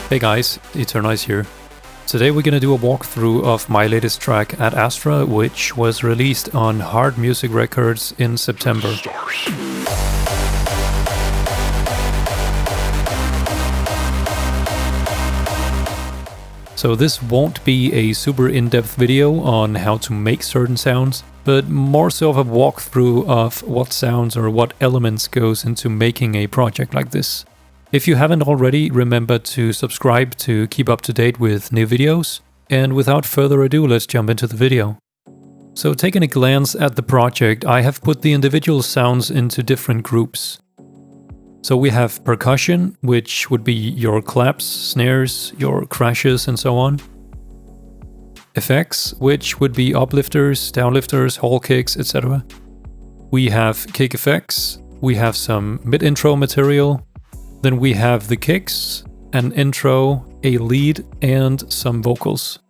Hey guys, Eternize here. Today we're gonna do a walkthrough of my latest track at Astra, which was released on Hard Music Records in September. So this won't be a super in-depth video on how to make certain sounds, but more so of a walkthrough of what sounds or what elements goes into making a project like this. If you haven't already, remember to subscribe to keep up to date with new videos. And without further ado, let's jump into the video. So taking a glance at the project, I have put the individual sounds into different groups. So we have percussion, which would be your claps, snares, your crashes and so on. Effects, which would be uplifters, downlifters, hall kicks, etc. We have kick effects, we have some mid-intro material. Then we have the kicks, an intro, a lead, and some vocals.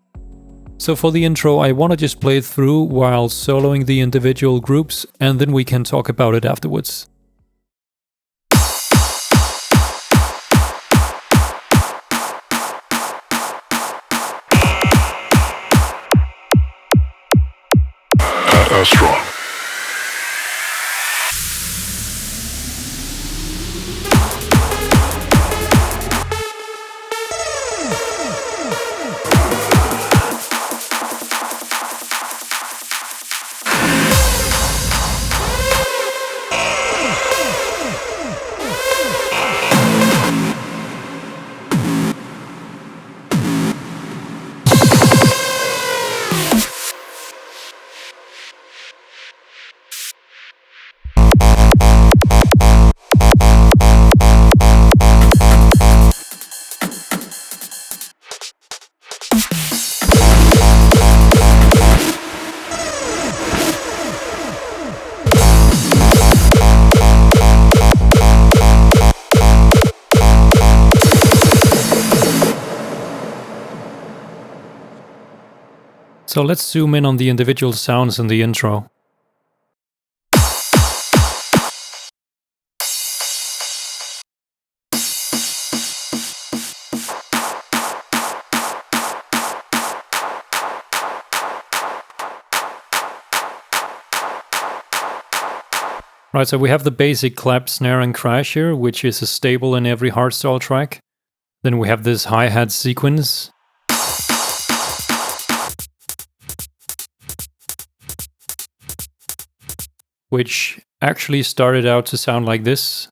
So for the intro, I want to just play it through while soloing the individual groups, and then we can talk about it afterwards. At Astra. So let's zoom in on the individual sounds in the intro. Right, so we have the basic clap, snare and crash here, which is a staple in every hardstyle track. Then we have this hi-hat sequence. Which actually started out to sound like this.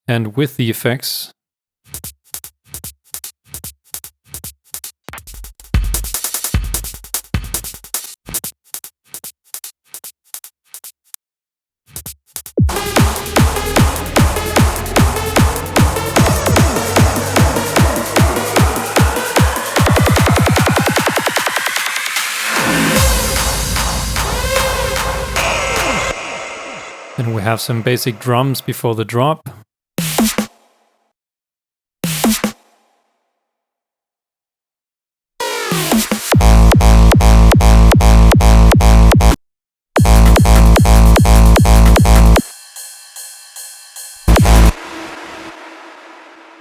And with the effects, and we have some basic drums before the drop.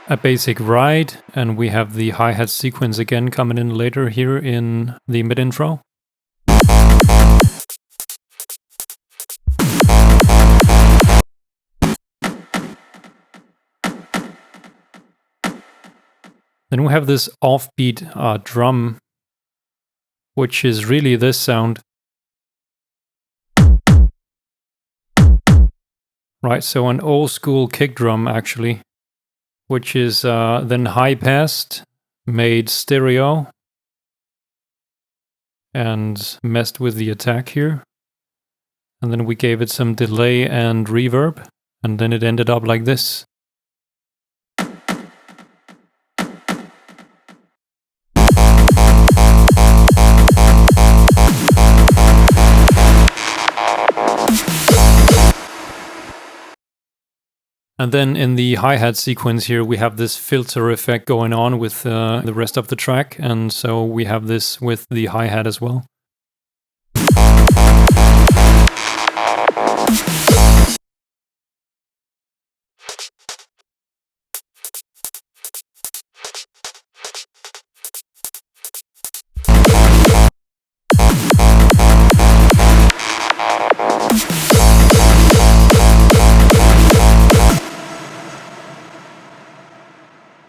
A basic ride, and we have the hi-hat sequence again coming in later here in the mid-intro. Then we have this offbeat drum, which is really this sound. Right, so an old school kick drum actually, which is then high-passed, made stereo, and messed with the attack here. And then we gave it some delay and reverb, and then it ended up like this. And then in the hi-hat sequence here, we have this filter effect going on with the rest of the track. And so we have this with the hi-hat as well.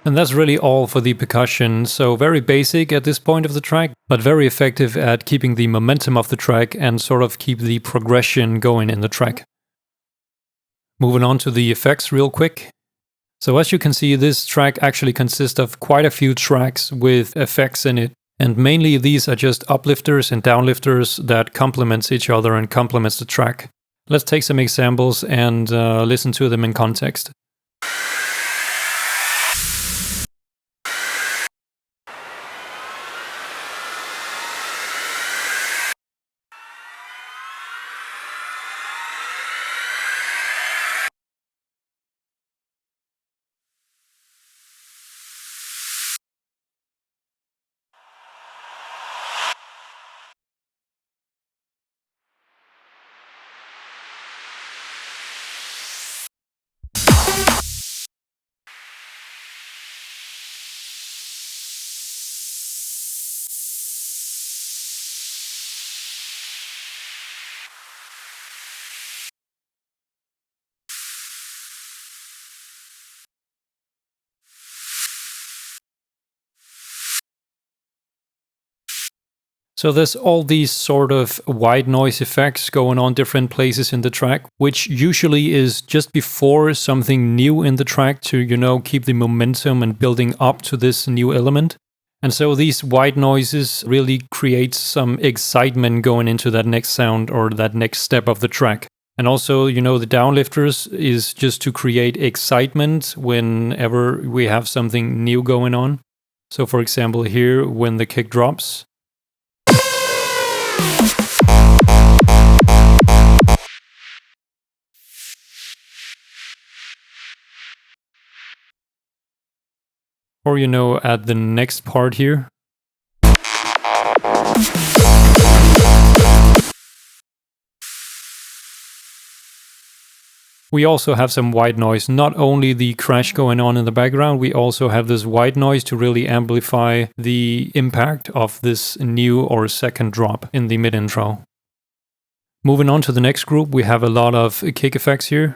And that's really all for the percussion, so very basic at this point of the track, but very effective at keeping the momentum of the track and sort of keep the progression going in the track. Moving on to the effects real quick. So as you can see, this track actually consists of quite a few tracks with effects in it, and mainly these are just uplifters and downlifters that complements each other and complements the track. Let's take some examples and listen to them in context. So there's all these sort of white noise effects going on different places in the track, which usually is just before something new in the track to, keep the momentum and building up to this new element. And so these white noises really create some excitement going into that next sound or that next step of the track. And also, the downlifters is just to create excitement whenever we have something new going on. So for example, here, when the kick drops, or, at the next part here. We also have some white noise, not only the crash going on in the background, we also have this white noise to really amplify the impact of this new or second drop in the mid-intro. Moving on to the next group, we have a lot of kick effects here.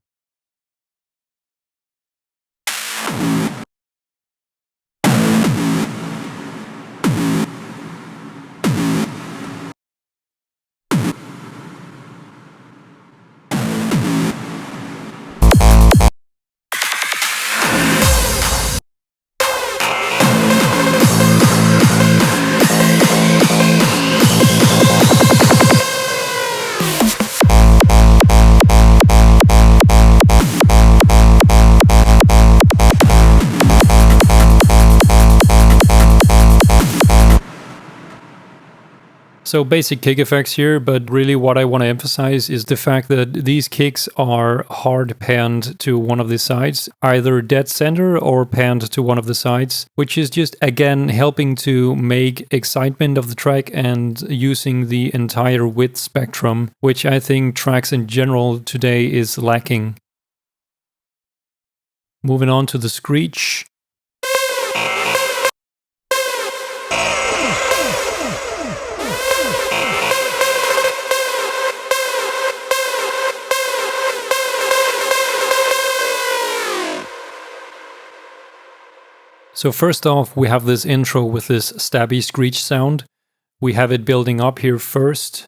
So basic kick effects here, but really what I want to emphasize is the fact that these kicks are hard panned to one of the sides, either dead center or panned to one of the sides, which is just again helping to make excitement of the track and using the entire width spectrum, which I think tracks in general today is lacking. Moving on to the screech. So first off, we have this intro with this stabby screech sound. We have it building up here first.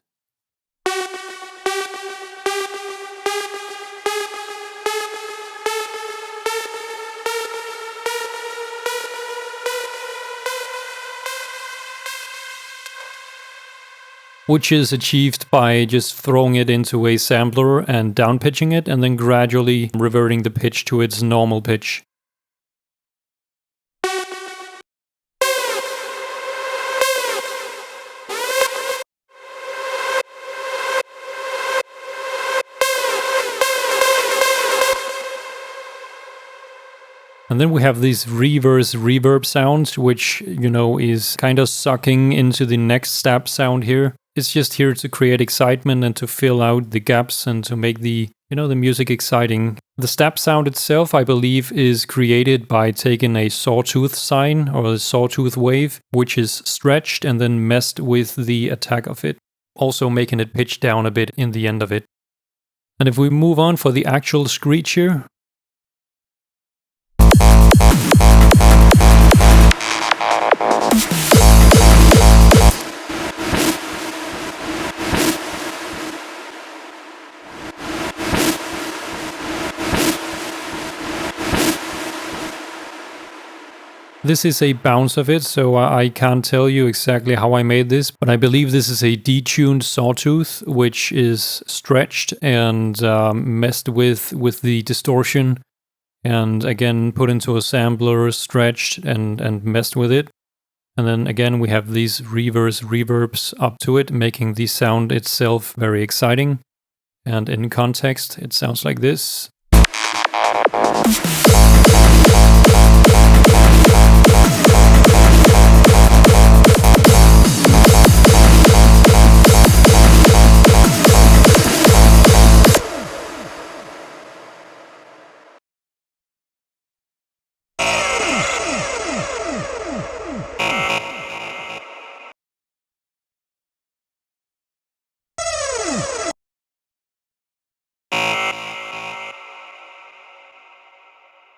Which is achieved by just throwing it into a sampler and downpitching it, and then gradually reverting the pitch to its normal pitch. And then we have these reverse reverb sounds, which, is kind of sucking into the next stab sound here. It's just here to create excitement and to fill out the gaps and to make the music exciting. The stab sound itself, I believe, is created by taking a sawtooth sine or a sawtooth wave, which is stretched and then messed with the attack of it, also making it pitch down a bit in the end of it. And if we move on for the actual screech here, This is a bounce of it, so I can't tell you exactly how I made this, but I believe this is a detuned sawtooth, which is stretched and messed with the distortion, and again put into a sampler, stretched and messed with it. And then again we have these reverse reverbs up to it, making the sound itself very exciting. And in context, it sounds like this.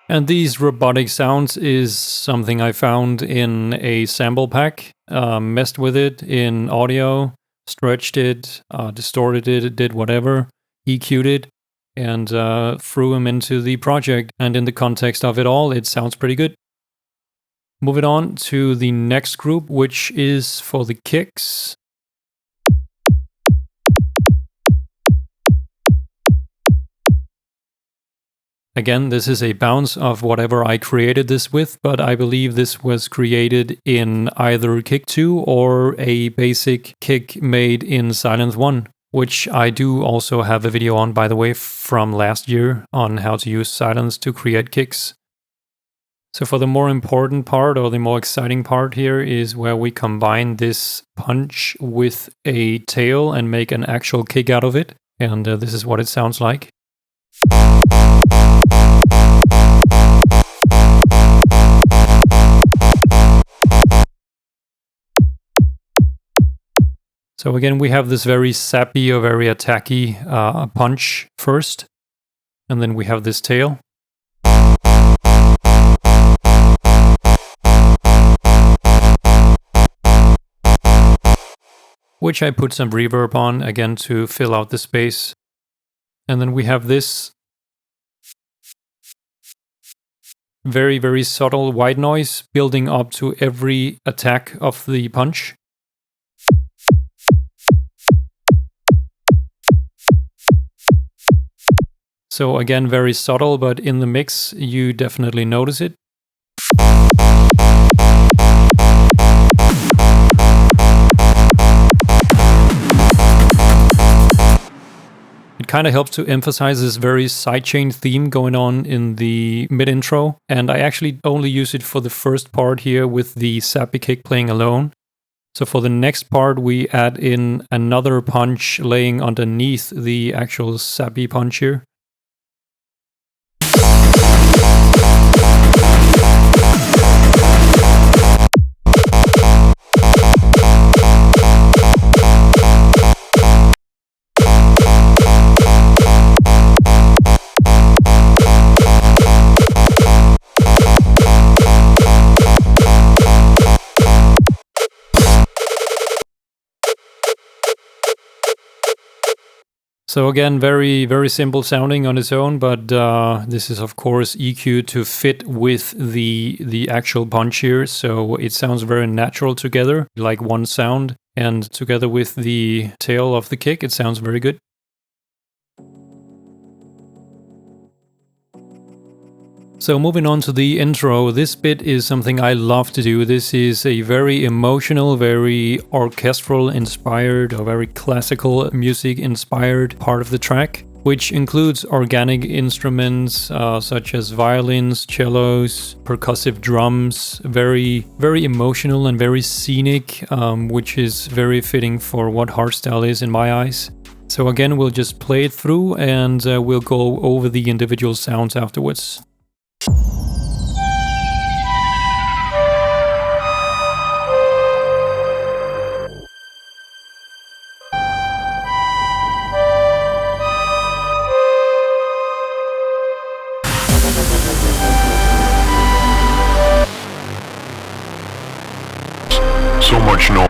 And these robotic sounds is something I found in a sample pack, messed with it in audio, stretched it, distorted it, did whatever, EQ'd it, and threw them into the project. And in the context of it all, it sounds pretty good. Moving on to the next group, which is for the kicks. Again, this is a bounce of whatever I created this with, but I believe this was created in either Kick 2 or a basic kick made in Silent 1, which I do also have a video on, by the way, from last year on how to use silence to create kicks. So for the more important part, or the more exciting part here, is where we combine this punch with a tail and make an actual kick out of it. And this is what it sounds like. So again, we have this very sappy or very attacky punch first, and then we have this tail. Which I put some reverb on, again, to fill out the space. And then we have this very, very subtle white noise building up to every attack of the punch. So again, very subtle, but in the mix, you definitely notice it. It kind of helps to emphasize this very sidechain theme going on in the mid-intro, and I actually only use it for the first part here with the sappy kick playing alone. So for the next part, we add in another punch laying underneath the actual sappy punch here. So again, very, very simple sounding on its own, but this is of course EQ to fit with the actual punch here, so it sounds very natural together, like one sound, and together with the tail of the kick, it sounds very good. So moving on to the intro, this bit is something I love to do. This is a very emotional, very orchestral inspired, or very classical music inspired part of the track, which includes organic instruments such as violins, cellos, percussive drums, very, very emotional and very scenic, which is very fitting for what hardstyle is in my eyes. So again, we'll just play it through and we'll go over the individual sounds afterwards. So much noise.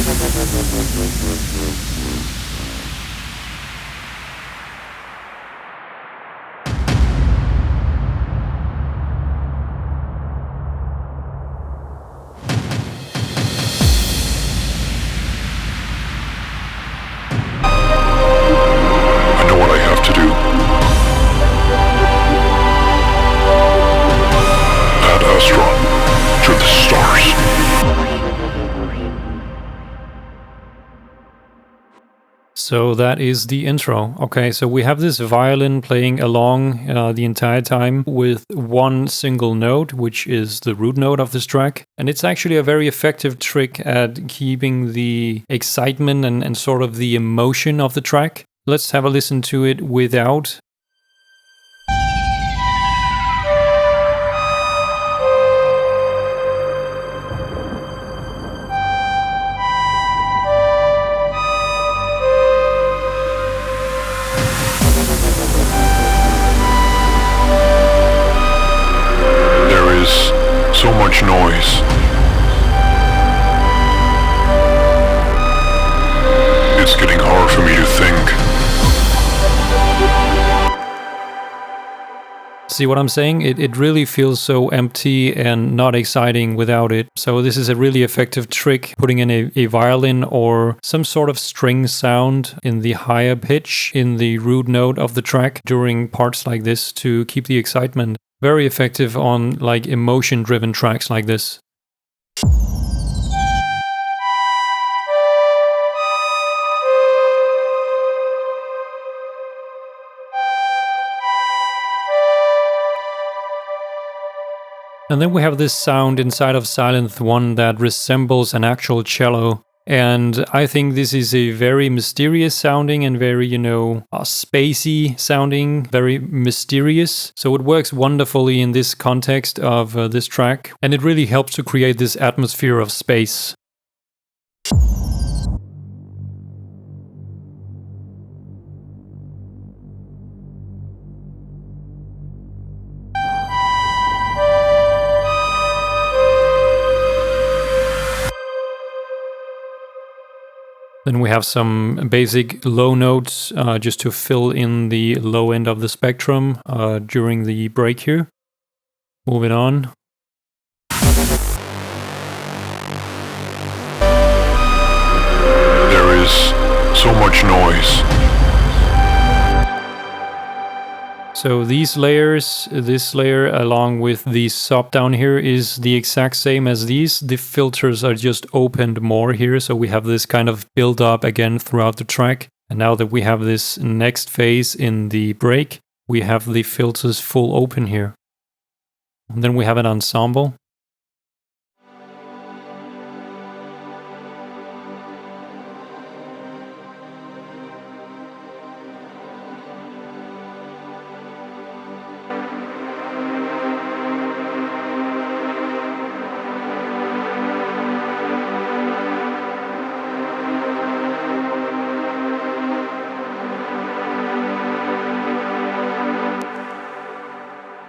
I know what I have to do. Add Astra to the stars. So that is the intro. Okay, so we have this violin playing along the entire time with one single note, which is the root note of this track. And it's actually a very effective trick at keeping the excitement and sort of the emotion of the track. Let's have a listen to it without. So much noise. It's getting hard for me to think. See what I'm saying? It really feels so empty and not exciting without it. So this is a really effective trick, putting in a violin or some sort of string sound in the higher pitch in the root note of the track during parts like this to keep the excitement. Very effective on like emotion-driven tracks like this. And then we have this sound inside of Silent 1 that resembles an actual cello. And I think this is a very mysterious sounding and very, spacey sounding, very mysterious. So it works wonderfully in this context of this track. And it really helps to create this atmosphere of space. Then we have some basic low notes just to fill in the low end of the spectrum during the break here. Moving on. There is so much noise. So these layers, this layer along with the sub down here is the exact same as these. The filters are just opened more here, so we have this kind of build up again throughout the track. And now that we have this next phase in the break, we have the filters full open here. And then we have an ensemble.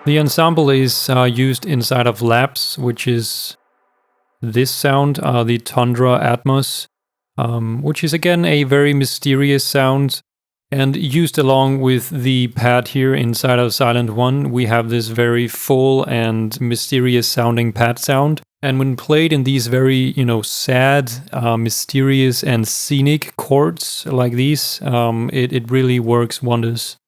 The ensemble is used inside of Labs, which is this sound, the Tundra Atmos, which is again a very mysterious sound. And used along with the pad here inside of Silent 1, we have this very full and mysterious sounding pad sound. And when played in these very, sad, mysterious and scenic chords like these, it really works wonders.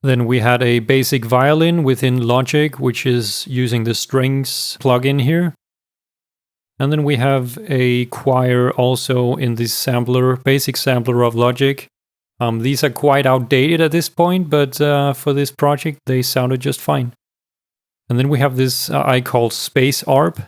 Then we had a basic violin within Logic, which is using the strings plugin here. And then we have a choir also in this sampler, basic sampler of Logic. These are quite outdated at this point, but for this project they sounded just fine. And then we have this I call Space ARP.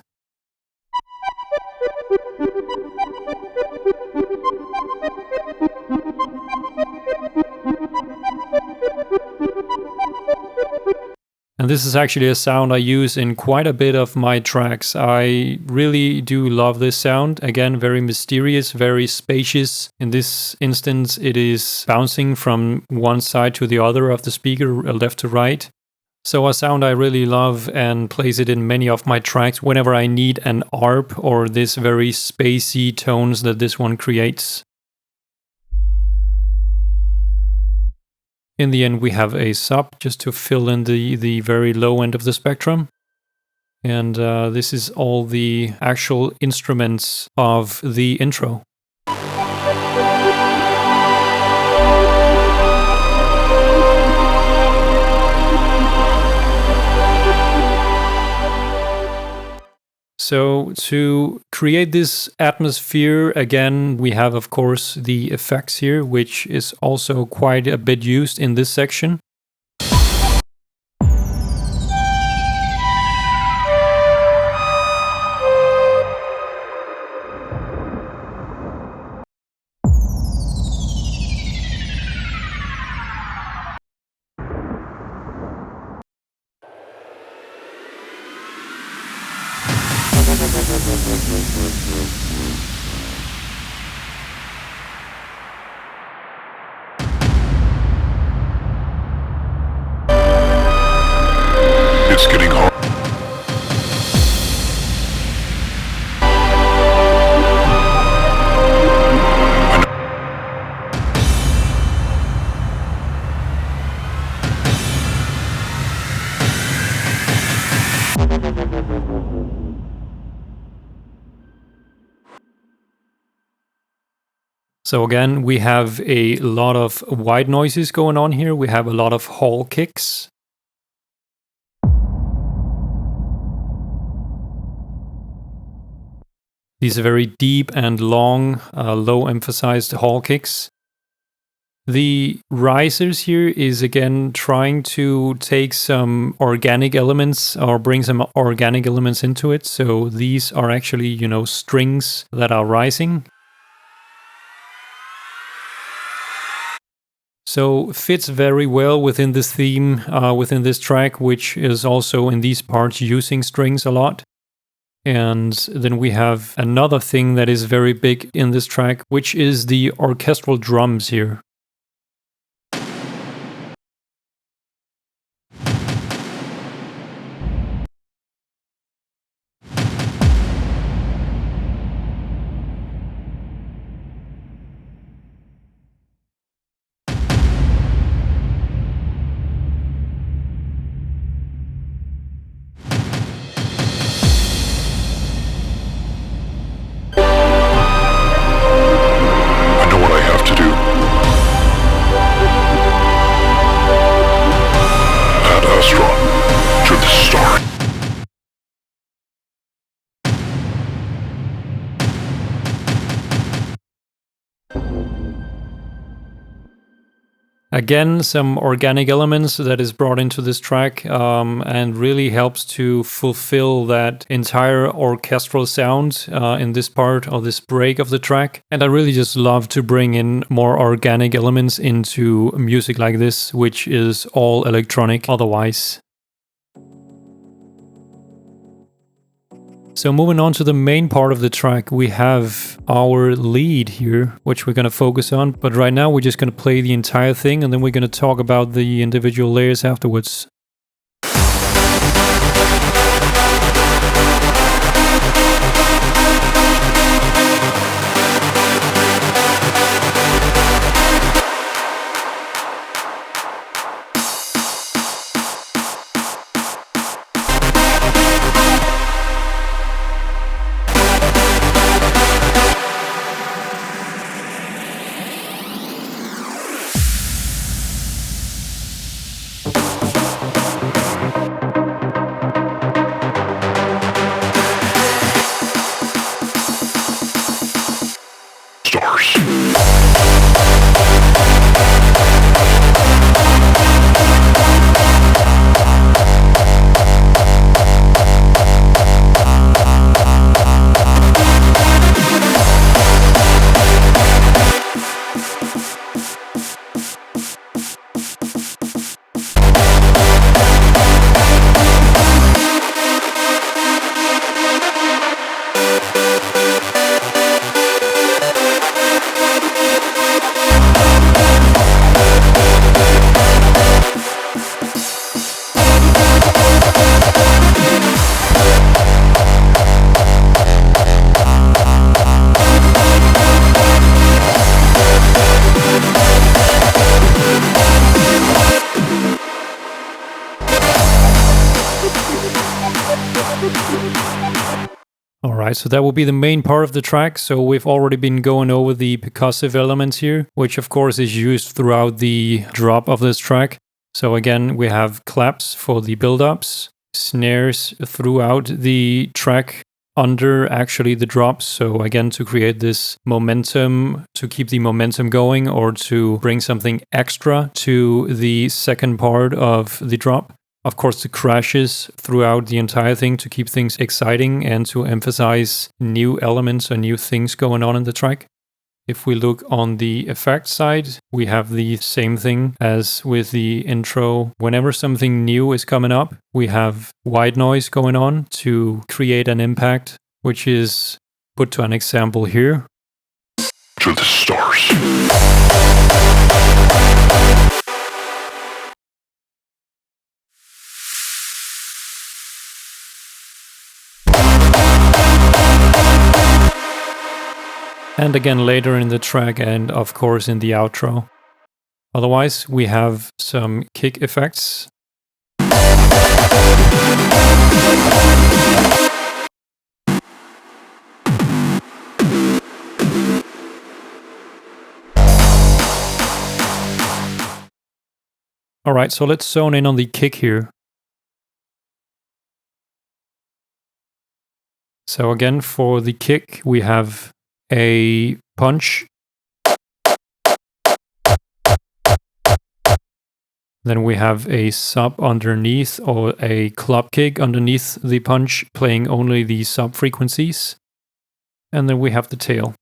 And this is actually a sound I use in quite a bit of my tracks. I really do love this sound. Again, very mysterious, very spacious. In this instance, it is bouncing from one side to the other of the speaker, left to right. So a sound I really love and plays it in many of my tracks whenever I need an ARP or this very spacey tones that this one creates. In the end, we have a sub just to fill in the very low end of the spectrum. And this is all the actual instruments of the intro. So to create this atmosphere, again, we have, of course, the effects here, which is also quite a bit used in this section. It's getting hard. So again, we have a lot of white noises going on here. We have a lot of hall kicks. These are very deep and long, low emphasized hall kicks. The risers here is again trying to take some organic elements or bring some organic elements into it. So these are actually, strings that are rising. So fits very well within this theme, within this track, which is also in these parts using strings a lot. And then we have another thing that is very big in this track, which is the orchestral drums here. Again, some organic elements that is brought into this track and really helps to fulfill that entire orchestral sound in this part or this break of the track. And I really just love to bring in more organic elements into music like this, which is all electronic otherwise. So moving on to the main part of the track, we have our lead here, which we're going to focus on. But right now we're just going to play the entire thing and then we're going to talk about the individual layers afterwards. Alright, so that will be the main part of the track. So we've already been going over the percussive elements here, which of course is used throughout the drop of this track. So again, we have claps for the build-ups, snares throughout the track under actually the drops. So again, to create this momentum, to keep the momentum going, or to bring something extra to the second part of the drop. Of course, the crashes throughout the entire thing to keep things exciting and to emphasize new elements or new things going on in the track. If we look on the effect side, we have the same thing as with the intro. Whenever something new is coming up, we have white noise going on to create an impact, which is put to an example here. To the stars. And again later in the track and of course in the outro. Otherwise, we have some kick effects. Alright, so let's zone in on the kick here. So again, for the kick, we have a punch. Then we have a sub underneath or a club kick underneath the punch, playing only the sub frequencies. And then we have the tail.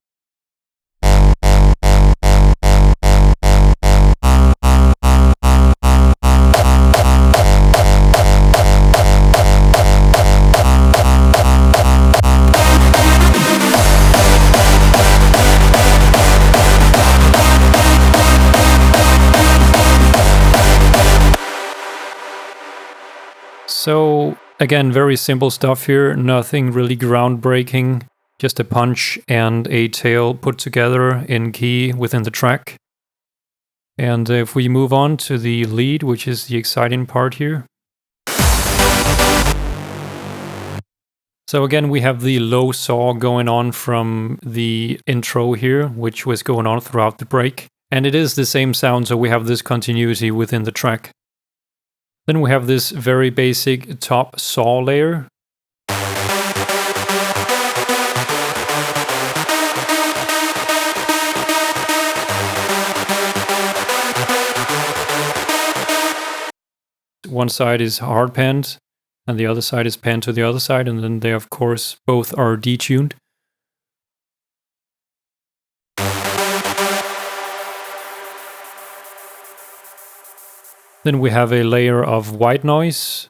So again, very simple stuff here, nothing really groundbreaking, just a punch and a tail put together in key within the track. And if we move on to the lead, which is the exciting part here. So again, we have the low saw going on from the intro here, which was going on throughout the break. And it is the same sound, so we have this continuity within the track. Then we have this very basic top saw layer. One side is hard panned, and the other side is panned to the other side, and then they, of course, both are detuned. Then we have a layer of white noise.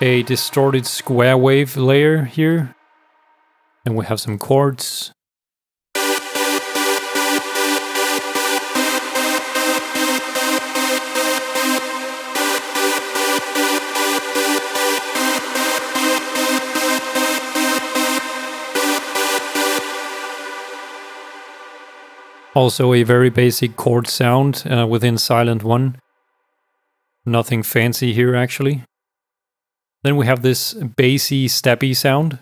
A distorted square wave layer here. And we have some chords. Also a very basic chord sound within Silent 1. Nothing fancy here actually. Then we have this bassy, steppy sound.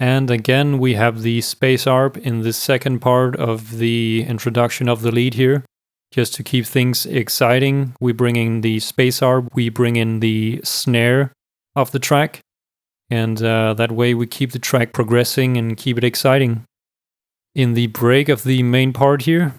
And again, we have the space arp in the second part of the introduction of the lead here. Just to keep things exciting, we bring in the space arp, we bring in the snare of the track. And that way we keep the track progressing and keep it exciting. In the break of the main part here,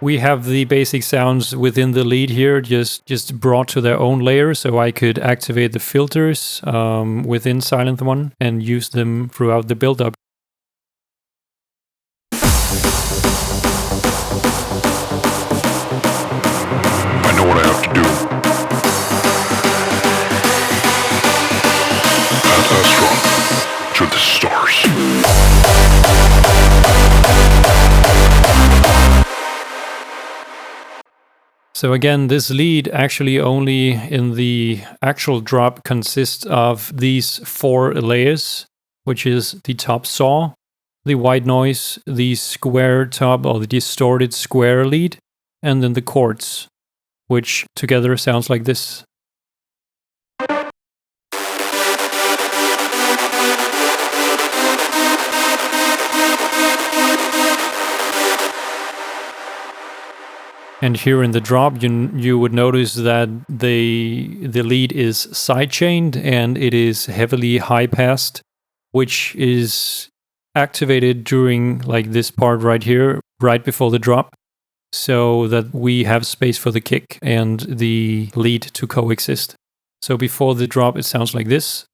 We have the basic sounds within the lead here just brought to their own layer, so I could activate the filters within Silent One and use them throughout the build-up. I know what I have to do. At Astra, to the stars. So again, this lead actually only in the actual drop consists of these 4 layers, which is the top saw, the white noise, the square top or the distorted square lead, and then the chords, which together sounds like this. And here in the drop, you would notice that the lead is sidechained and it is heavily high-passed, which is activated during like this part right here, right before the drop, so that we have space for the kick and the lead to coexist. So before the drop, it sounds like this.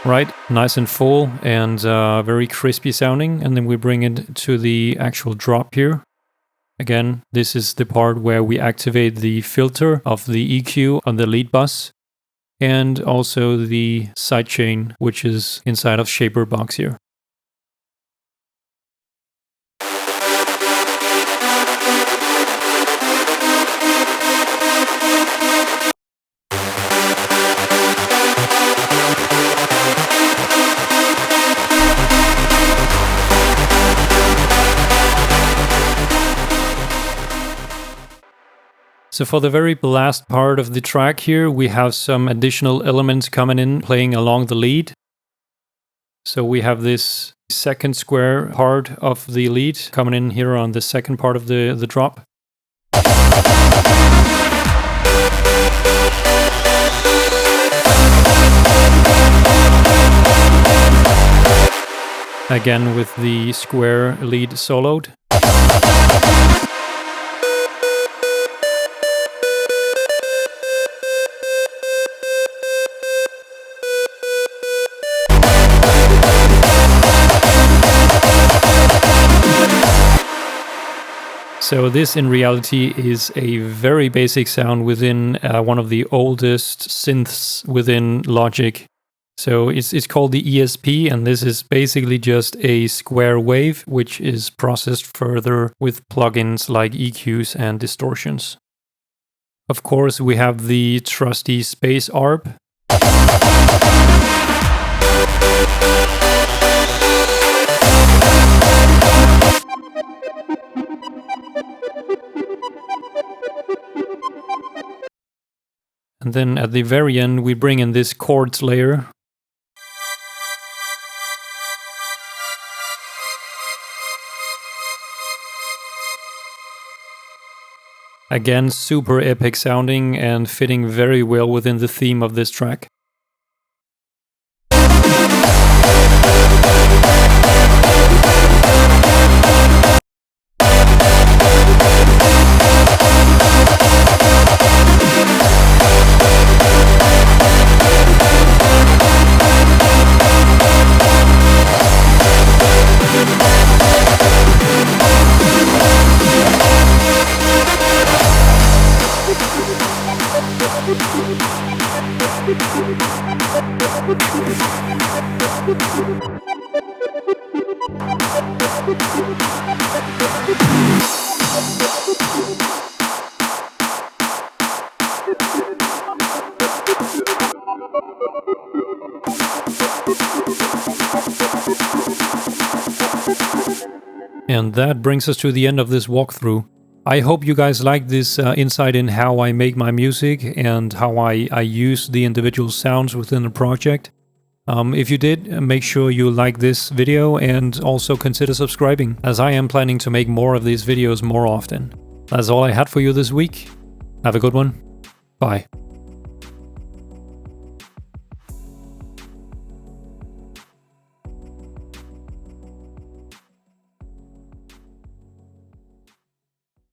Right, nice and full and very crispy sounding. And then we bring it to the actual drop here. Again, this is the part where we activate the filter of the EQ on the lead bus and also the sidechain, which is inside of Shaper box here. So for the very last part of the track here, we have some additional elements coming in, playing along the lead. So we have this second square part of the lead coming in here on the second part of the drop. Again with the square lead soloed. So this in reality is a very basic sound within one of the oldest synths within Logic. So it's called the ESP, and this is basically just a square wave which is processed further with plugins like EQs and distortions. Of course, we have the trusty space ARP. And then at the very end, we bring in this chords layer. Again, super epic sounding and fitting very well within the theme of this track. And that brings us to the end of this walkthrough. I hope you guys like this insight in how I make my music and how I use the individual sounds within the project. If you did, make sure you like this video and also consider subscribing, as I am planning to make more of these videos more often. That's all I had for you this week. Have a good one. Bye.